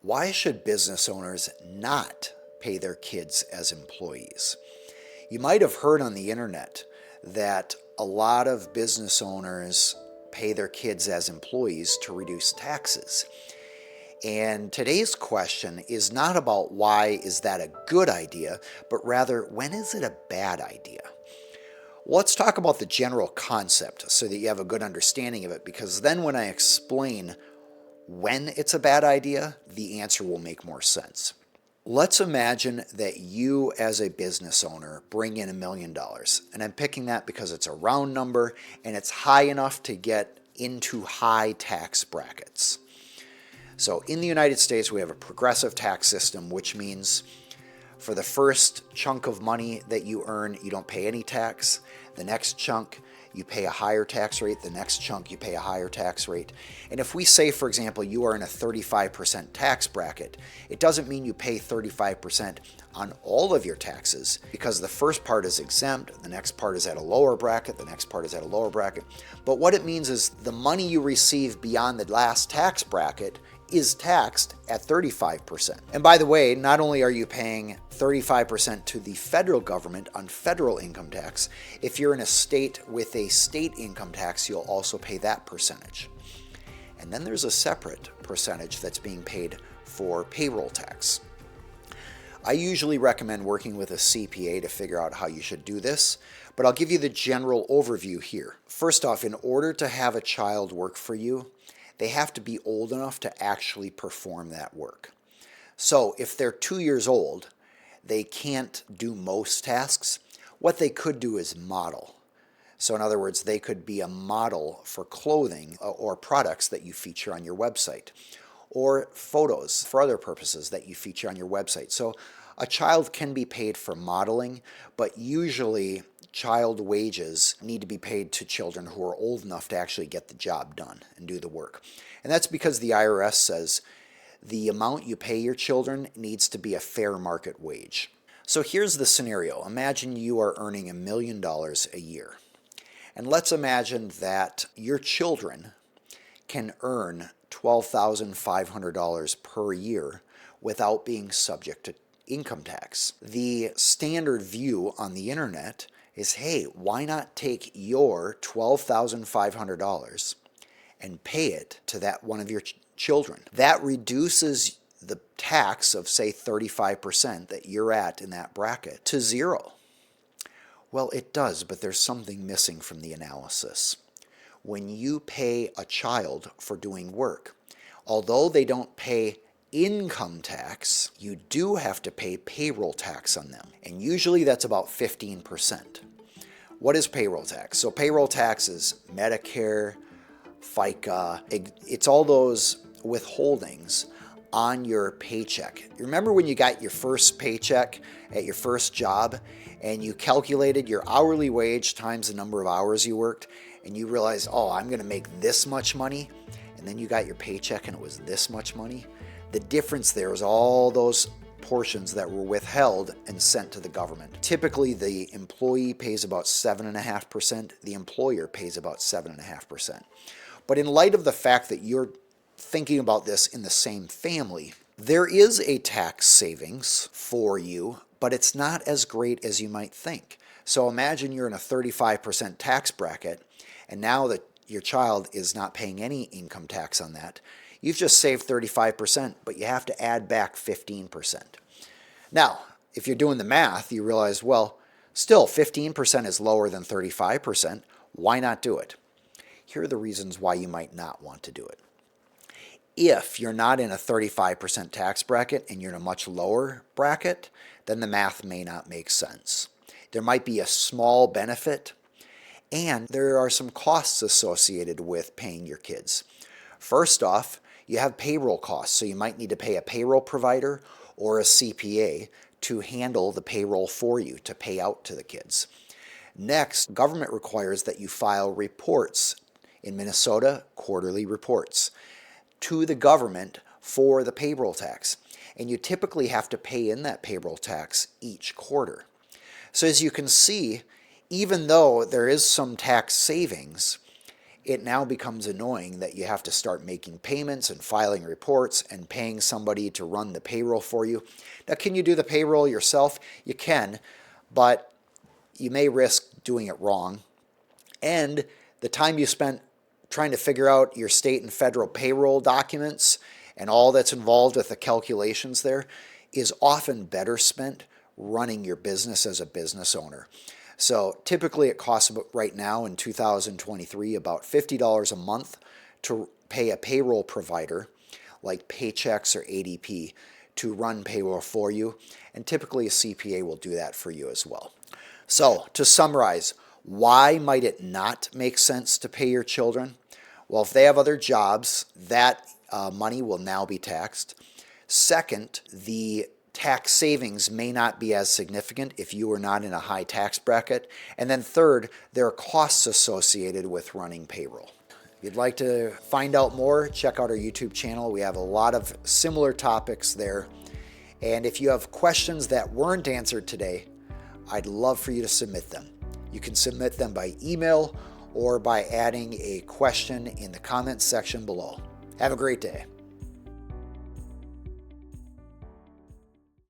Why should business owners not pay their kids as employees? You might have heard on the internet that a lot of business owners pay their kids as employees to reduce taxes. And today's question is not about why is that a good idea, but rather when is it a bad idea? Let's talk about the general concept so that you have a good understanding of it, because then when I explain when it's a bad idea, the answer will make more sense. Let's imagine that you as a business owner bring in $1 million, and I'm picking that because it's a round number and it's high enough to get into high tax brackets. So in the United States, we have a progressive tax system, which means for the first chunk of money that you earn, you don't pay any tax. The next chunk, you pay a higher tax rate. The next chunk, you pay a higher tax rate. And if we say, for example, you are in a 35% tax bracket, it doesn't mean you pay 35% on all of your taxes, because the first part is exempt, the next part is at a lower bracket, the next part is at a lower bracket. But what it means is the money you receive beyond the last tax bracket is taxed at 35%. And by the way, not only are you paying 35% to the federal government on federal income tax, if you're in a state with a state income tax, you'll also pay that percentage. And then there's a separate percentage that's being paid for payroll tax. I usually recommend working with a CPA to figure out how you should do this, but I'll give you the general overview here. First off, in order to have a child work for you, they have to be old enough to actually perform that work. So if they're 2 years old, they can't do most tasks. What they could do is model. So in other words, they could be a model for clothing or products that you feature on your website, or photos for other purposes that you feature on your website. So a child can be paid for modeling, but usually child wages need to be paid to children who are old enough to actually get the job done and do the work. And that's because the IRS says the amount you pay your children needs to be a fair market wage. So here's the scenario. Imagine you are earning $1 million a year. And let's imagine that your children can earn $12,500 per year without being subject to income tax. The standard view on the internet is, hey, why not take your $12,500 and pay it to that one of your children? That reduces the tax of, say, 35% that you're at in that bracket to zero. Well, it does, but there's something missing from the analysis. When you pay a child for doing work, although they don't pay income tax, you do have to pay payroll tax on them. And usually that's about 15%. What is payroll tax? So payroll tax is Medicare, FICA, it's all those withholdings on your paycheck. You remember when you got your first paycheck at your first job and you calculated your hourly wage times the number of hours you worked, and you realized, oh, I'm going to make this much money, and then you got your paycheck and it was this much money? The difference there is all those portions that were withheld and sent to the government. Typically, the employee pays about 7.5%, the employer pays about 7.5%. But in light of the fact that you're thinking about this in the same family, there is a tax savings for you, but it's not as great as you might think. So imagine you're in a 35% tax bracket, and now that your child is not paying any income tax on that, you've just saved 35%, but you have to add back 15%. Now, if you're doing the math, you realize, well, still 15% is lower than 35%. Why not do it? Here are the reasons why you might not want to do it. If you're not in a 35% tax bracket and you're in a much lower bracket, then the math may not make sense. There might be a small benefit, and there are some costs associated with paying your kids. First off, you have payroll costs, so you might need to pay a payroll provider or a CPA to handle the payroll for you, to pay out to the kids. Next, government requires that you file reports. In Minnesota, quarterly reports to the government for the payroll tax. And you typically have to pay in that payroll tax each quarter. So as you can see, even though there is some tax savings, it now becomes annoying that you have to start making payments and filing reports and paying somebody to run the payroll for you. Now, can you do the payroll yourself? You can, but you may risk doing it wrong. And the time you spent trying to figure out your state and federal payroll documents and all that's involved with the calculations there is often better spent running your business as a business owner. So typically it costs right now in 2023 about $50 a month to pay a payroll provider like Paychex or ADP to run payroll for you. And typically a CPA will do that for you as well. So to summarize, why might it not make sense to pay your children? Well, if they have other jobs, that money will now be taxed. Second, the tax savings may not be as significant if you are not in a high tax bracket. And then third, there are costs associated with running payroll. If you'd like to find out more, check out our YouTube channel. We have a lot of similar topics there. And if you have questions that weren't answered today, I'd love for you to submit them. You can submit them by email or by adding a question in the comments section below. Have a great day.